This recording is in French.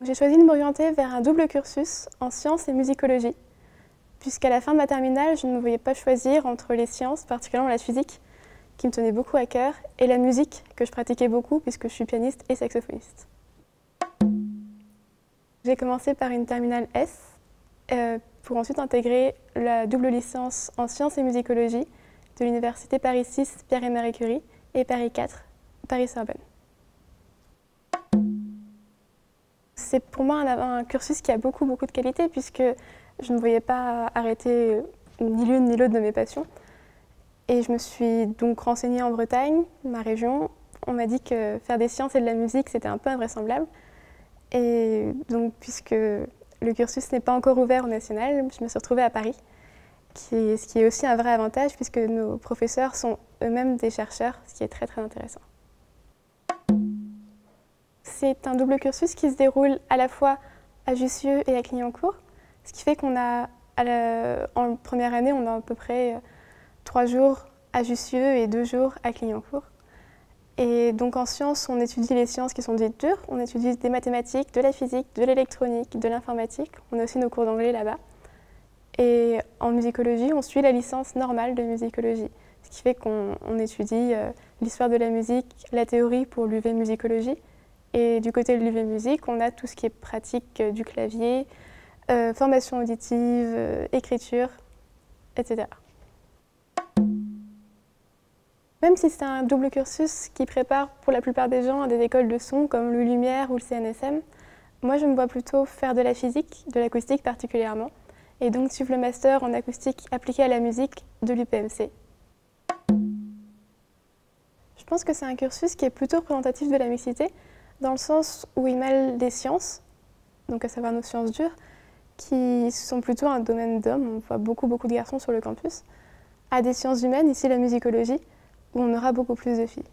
J'ai choisi de m'orienter vers un double cursus en sciences et musicologie, puisqu'à la fin de ma terminale, je ne me voyais pas choisir entre les sciences, particulièrement la physique, qui me tenait beaucoup à cœur, et la musique, que je pratiquais beaucoup puisque je suis pianiste et saxophoniste. J'ai commencé par une terminale S, pour ensuite intégrer la double licence en sciences et musicologie de l'université Paris 6 Pierre et Marie Curie et Paris 4 Paris-Sorbonne. C'est pour moi un cursus qui a beaucoup de qualité puisque je ne voyais pas arrêter ni l'une ni l'autre de mes passions. Et je me suis donc renseignée en Bretagne, ma région. On m'a dit que faire des sciences et de la musique, c'était un peu invraisemblable. Et donc, puisque le cursus n'est pas encore ouvert au national, je me suis retrouvée à Paris, ce qui est aussi un vrai avantage puisque nos professeurs sont eux-mêmes des chercheurs, ce qui est très intéressant. C'est un double cursus qui se déroule à la fois à Jussieu et à Clignancourt, ce qui fait qu'on a, en première année, on a à peu près 3 jours à Jussieu et 2 jours à Clignancourt. Et donc en sciences, on étudie les sciences qui sont dites dures, on étudie des mathématiques, de la physique, de l'électronique, de l'informatique, on a aussi nos cours d'anglais là-bas. Et en musicologie, on suit la licence normale de musicologie, ce qui fait qu'on étudie l'histoire de la musique, la théorie pour l'UV musicologie. Et du côté de l'UV musique, on a tout ce qui est pratique du clavier, formation auditive, écriture, etc. Même si c'est un double cursus qui prépare pour la plupart des gens à des écoles de son comme le Lumière ou le CNSM, moi je me vois plutôt faire de la physique, de l'acoustique particulièrement, et donc suivre le master en acoustique appliquée à la musique de l'UPMC. Je pense que c'est un cursus qui est plutôt représentatif de la mixité, dans le sens où il mêle des sciences, donc à savoir nos sciences dures, qui sont plutôt un domaine d'hommes, on voit beaucoup de garçons sur le campus, à des sciences humaines, ici la musicologie, où on aura beaucoup plus de filles.